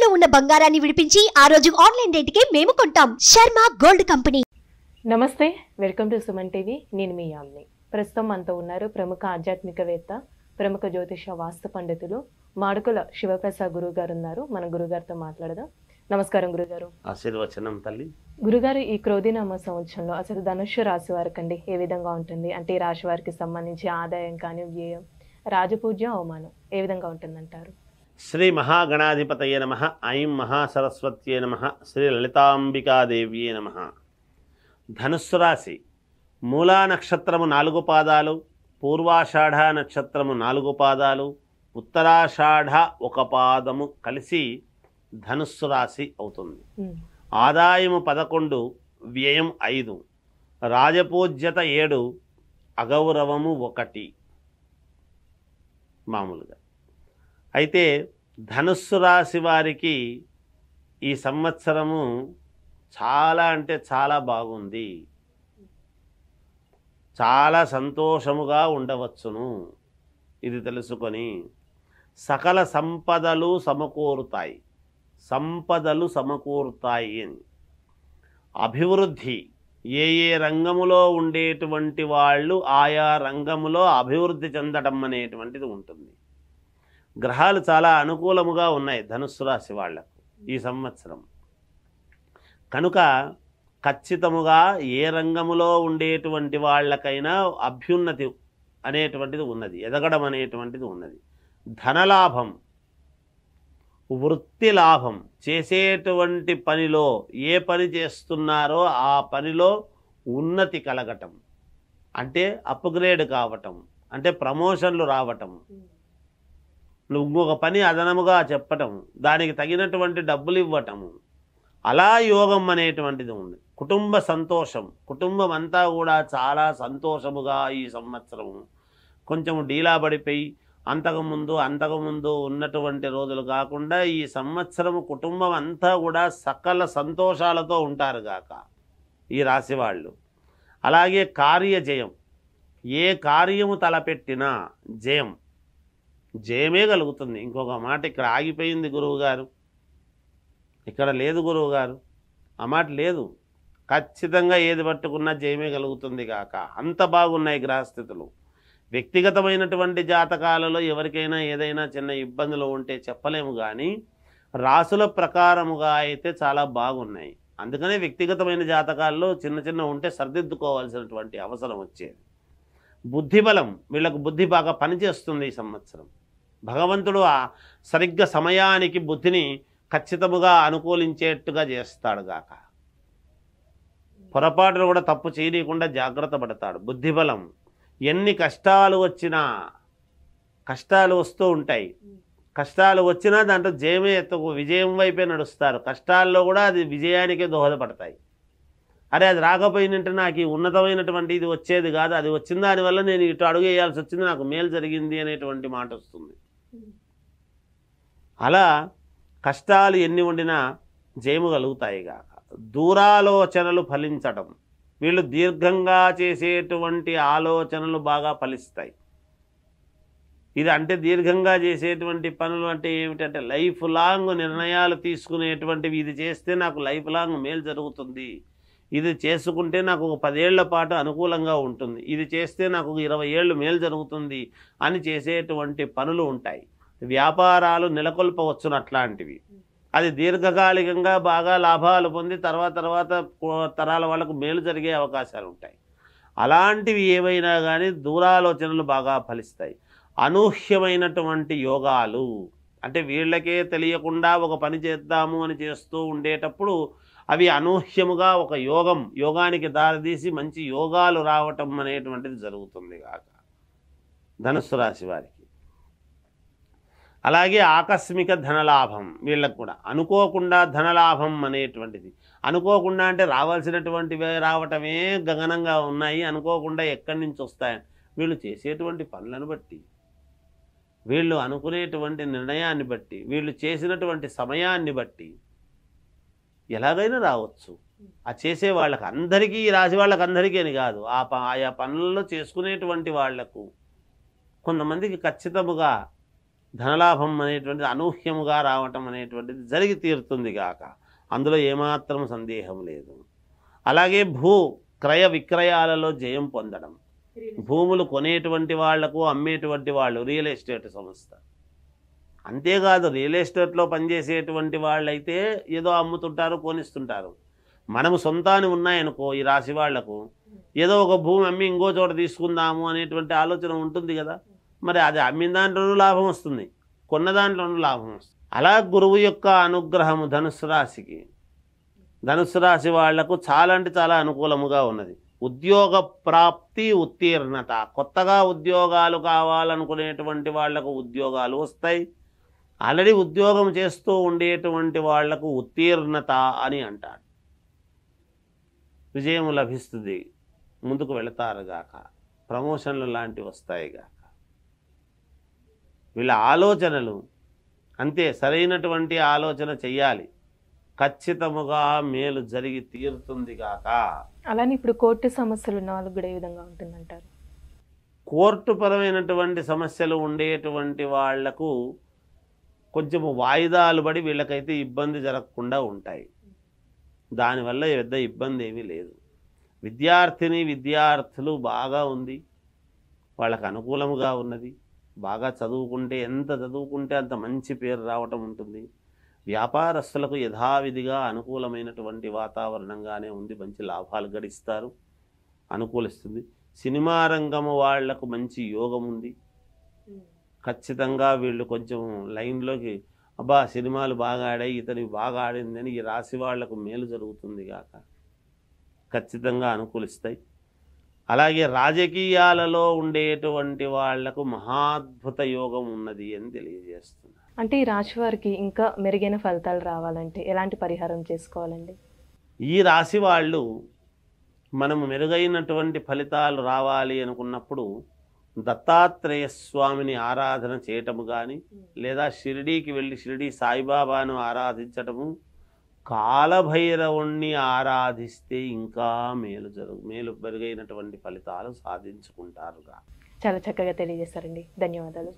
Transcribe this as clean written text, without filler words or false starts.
తాకట్టులో ఉన్న బంగారాన్ని విడిపించి ఆ రోజు ఆన్లైన్ రేటుకే మేము కొంటాం. Sharma gold company. నమస్తే, వెల్కమ్ టు సుమన్ టీవీ. నేను మీ యామ్ని. ప్రస్తుతం మనతో ఉన్నారు ప్రముఖ ఆధ్యాత్మికవేత్త, ప్రముఖ జ్యోతిష వాస్తు పండితులు మాడుకుల శివప్రసాద్ గురువు గారు ఉన్నారు. మన గురుగారితో మాట్లాడదాం. నమస్కారం గురుగారు. ఆశీర్వచనం తల్లి. గురుగారు, ఈ క్రోధినామ సంవత్సరంలో అసలు ధనుస్సు రాశి వారికి అండి ఏ విధంగా ఉంటుంది? అంటే ఈ రాశి వారికి సంబంధించి ఆదాయం కానీ, వ్యయం, రాజపూజ్యం, అవమానం ఏ విధంగా ఉంటుందంటారు? శ్రీ మహాగణాధిపతయే నమః. ఐం మహాసరస్వత్యే నమః. శ్రీ లలితాంబికాదేవ్యే నమః. ధనుస్సు రాశి మూలా నక్షత్రము 4 పాదాలు, పూర్వాషాఢ నక్షత్రము 4 పాదాలు, ఉత్తరాషాఢ 1 పాదము కలిసి ధనుస్సు రాశి అవుతుంది. ఆదాయము 11, వ్యయం 5, రాజపూజ్యత 7, అగౌరవము 1 మామూలుగా. అయితే ధనుస్సు రాశి వారికి ఈ సంవత్సరము చాలా అంటే చాలా బాగుంది. చాలా సంతోషముగా ఉండవచ్చును. ఇది తెలుసుకొని సకల సంపదలు సమకూరుతాయి. సంపదలు సమకూరుతాయి అని అభివృద్ధి ఏ రంగములో ఉండేటువంటి వాళ్ళు ఆయా రంగములో అభివృద్ధి చెందడం అనేటువంటిది ఉంటుంది. గ్రహాలు చాలా అనుకూలముగా ఉన్నాయి ధనుస్సు రాశి వాళ్లకు ఈ సంవత్సరం. కనుక ఖచ్చితముగా ఏ రంగములో ఉండేటువంటి వాళ్ళకైనా అభ్యున్నతి అనేటువంటిది ఉన్నది, ఎదగడం అనేటువంటిది ఉన్నది. ధనలాభం, వృత్తి లాభం, చేసేటువంటి పనిలో ఏ పని చేస్తున్నారో ఆ పనిలో ఉన్నతి కలగటం, అంటే అప్గ్రేడ్ కావటం, అంటే ప్రమోషన్లు రావటం, ఇంకొక పని అదనముగా చెప్పటం, దానికి తగినటువంటి డబ్బులు ఇవ్వటము, అలా యోగం అనేటువంటిది ఉంది. కుటుంబ సంతోషం, కుటుంబం అంతా కూడా చాలా సంతోషముగా ఈ సంవత్సరం కొంచెం డీలా పడిపోయి అంతకుముందు ఉన్నటువంటి రోజులు కాకుండా ఈ సంవత్సరము కుటుంబం అంతా కూడా సకల సంతోషాలతో ఉంటారు గాక ఈ రాశి వాళ్ళు. అలాగే కార్యజయం, ఏ కార్యము తలపెట్టినా జయమే కలుగుతుంది. ఇంకొక మాట ఇక్కడ ఆగిపోయింది గురువుగారు, ఇక్కడ లేదు గురువుగారు, ఆ మాట లేదు. ఖచ్చితంగా ఏది పట్టుకున్నా జయమే కలుగుతుంది కాక. అంత బాగున్నాయి గ్రహస్థితులు. వ్యక్తిగతమైనటువంటి జాతకాలలో ఎవరికైనా ఏదైనా చిన్న ఇబ్బందులు ఉంటే చెప్పలేము, కానీ రాసుల ప్రకారముగా అయితే చాలా బాగున్నాయి. అందుకనే వ్యక్తిగతమైన జాతకాల్లో చిన్న ఉంటే సర్దిద్దుకోవాల్సినటువంటి అవసరం వచ్చేది. బుద్ధిబలం, వీళ్ళకు బుద్ధి బాగా పనిచేస్తుంది ఈ సంవత్సరం. భగవంతుడు సరిగ్గా సమయానికి బుద్ధిని ఖచ్చితముగా అనుకూలించేట్టుగా చేస్తాడు గాక. పొరపాటును కూడా తప్పు చేయకుండా జాగ్రత్త పడతాడు. బుద్ధిబలం. ఎన్ని కష్టాలు వచ్చినా, కష్టాలు వస్తూ ఉంటాయి, కష్టాలు వచ్చినా దాంట్లో జయమే విజయం వైపే నడుస్తారు. కష్టాల్లో కూడా అది విజయానికే దోహదపడతాయి. అరే అది రాకపోయినంటే నాకు ఈ ఉన్నతమైనటువంటి ఇది వచ్చేది కాదు, అది వచ్చిన దానివల్ల నేను ఇటు అడుగు వేయాల్సి వచ్చింది, నాకు మేలు జరిగింది అనేటువంటి మాట వస్తుంది. అలా కష్టాలు ఎన్ని ఉండినా జయము కలుగుతాయి గాక. దూరాలోచనలు ఫలించడం, వీళ్ళు దీర్ఘంగా చేసేటువంటి ఆలోచనలు బాగా ఫలిస్తాయి. ఇది అంటే దీర్ఘంగా చేసేటువంటి పనులు అంటే ఏమిటంటే లైఫ్ లాంగ్ నిర్ణయాలు తీసుకునేటువంటివి. ఇది చేస్తే నాకు లైఫ్ లాంగ్ మేలు జరుగుతుంది, ఇది చేసుకుంటే నాకు ఒక 10 ఏళ్ల పాటు అనుకూలంగా ఉంటుంది, ఇది చేస్తే నాకు 20 ఏళ్ళు మేలు జరుగుతుంది అని చేసేటువంటి పనులు ఉంటాయి. వ్యాపారాలు నెలకొల్పవచ్చును అట్లాంటివి. అది దీర్ఘకాలికంగా బాగా లాభాలు పొంది తర్వాత తరాల వాళ్ళకు మేలు జరిగే అవకాశాలు ఉంటాయి. అలాంటివి ఏవైనా కానీ దూరాలోచనలు బాగా ఫలిస్తాయి. అనూహ్యమైనటువంటి యోగాలు అంటే వీళ్ళకే తెలియకుండా ఒక పని చేద్దాము అని చేస్తూ ఉండేటప్పుడు అవి అనూహ్యముగా ఒక యోగానికి దారితీసి మంచి యోగాలు రావటం అనేటువంటిది జరుగుతుంది కాక ధనుస్సు రాశి వారికి. అలాగే ఆకస్మిక ధనలాభం, వీళ్ళకు కూడా అనుకోకుండా ధనలాభం అనేటువంటిది. అనుకోకుండా అంటే రావాల్సినటువంటివే రావటమే గగనంగా ఉన్నాయి, అనుకోకుండా ఎక్కడి నుంచి వస్తాయని వీళ్ళు చేసేటువంటి పనులను బట్టి, వీళ్ళు అనుకునేటువంటి నిర్ణయాన్ని బట్టి, వీళ్ళు చేసినటువంటి సమయాన్ని బట్టి ఎలాగైనా రావచ్చు. ఆ చేసే వాళ్ళకి అందరికీ, ఈ రాశి వాళ్ళకి అందరికీ అని కాదు, ఆయా పనుల్లో చేసుకునేటువంటి వాళ్లకు కొంతమందికి ఖచ్చితముగా ధనలాభం అనేటువంటిది అనూహ్యముగా రావటం అనేటువంటిది జరిగి తీరుతుంది గాక, అందులో ఏమాత్రం సందేహం లేదు. అలాగే క్రయ విక్రయాలలో జయం పొందడం, భూములు కొనేటువంటి వాళ్లకు అమ్మేటువంటి వాళ్ళు రియల్ ఎస్టేట్ సంస్థ, అంతేకాదు రియల్ ఎస్టేట్లో పనిచేసేటువంటి వాళ్ళైతే ఏదో అమ్ముతుంటారు కొనిస్తుంటారు. మనము సొంతాన్ని ఉన్నాయనుకో ఈ రాశి వాళ్లకు ఏదో ఒక భూమి అమ్మి ఇంకో చోట తీసుకుందాము అనేటువంటి ఆలోచన ఉంటుంది కదా, మరి అది అమ్మిన దాంట్లోనూ లాభం వస్తుంది, కొన్న దాంట్లోనూ లాభం వస్తుంది. అలా గురువు యొక్క అనుగ్రహము ధనుస్సు రాశి వాళ్లకు చాలా అంటే చాలా అనుకూలముగా ఉన్నది. ఉద్యోగ ప్రాప్తి ఉత్తీర్ణత, కొత్తగా ఉద్యోగాలు కావాలనుకునేటువంటి వాళ్లకు ఉద్యోగాలు వస్తాయి. ఆల్రెడీ ఉద్యోగం చేస్తూ ఉండేటువంటి వాళ్లకు ఉత్తీర్ణత అని అంటారు. విజయం లభిస్తుంది, ముందుకు వెళతారు గాక, ప్రమోషన్లు లాంటివి వస్తాయి గాక. వీళ్ళ ఆలోచనలు అంతే, సరైనటువంటి ఆలోచన చెయ్యాలి, ఖచ్చితముగా మేలు జరిగి తీరుతుంది గాక. అలానే ఇప్పుడు కోర్టు సమస్యలు ఉన్న వాళ్ళకి కూడా ఏ విధంగా ఉంటుందంటారు? కోర్టు పరమైనటువంటి సమస్యలు ఉండేటువంటి వాళ్లకు కొంచెము వాయిదాలు పడి వీళ్ళకైతే ఇబ్బంది జరగకుండా ఉంటాయి. దానివల్ల పెద్ద ఇబ్బంది ఏమీ లేదు. విద్యార్థులు బాగా ఉంది, వాళ్ళకు అనుకూలముగా ఉన్నది. బాగా చదువుకుంటే, ఎంత చదువుకుంటే అంత మంచి పేరు రావటం ఉంటుంది. వ్యాపారస్తులకు యథావిధిగా అనుకూలమైనటువంటి వాతావరణంగానే ఉంది, మంచి లాభాలు గడిస్తారు, అనుకూలిస్తుంది. సినిమా రంగము వాళ్లకు మంచి యోగం ఉంది. ఖచ్చితంగా వీళ్ళు కొంచెం లైన్లోకి, అబ్బా సినిమాలు బాగా ఆడాయి, ఇతని బాగా ఆడిందని ఈ రాశి వాళ్లకు మేలు జరుగుతుంది గాక, ఖచ్చితంగా అనుకూలిస్తాయి. అలాగే రాజకీయాలలో ఉండేటువంటి వాళ్లకు మహాద్భుత యోగం ఉన్నది అని తెలియజేస్తున్నారు. అంటే ఈ రాశి వారికి ఇంకా మెరుగైన ఫలితాలు రావాలంటే ఎలాంటి పరిహారం చేసుకోవాలండి? ఈ రాశి వాళ్ళు మనము మెరుగైనటువంటి ఫలితాలు రావాలి అనుకున్నప్పుడు దత్తాత్రేయ స్వామిని ఆరాధన చేయటము కానీ, లేదా షిరిడీకి వెళ్ళి షిరిడీ సాయిబాబాను ఆరాధించటము, కాలభైరవుణ్ణి ఆరాధిస్తే ఇంకా మేలు మెరుగైనటువంటి ఫలితాలు సాధించుకుంటారుగా. చాలా చక్కగా తెలియజేస్తారండి, ధన్యవాదాలు.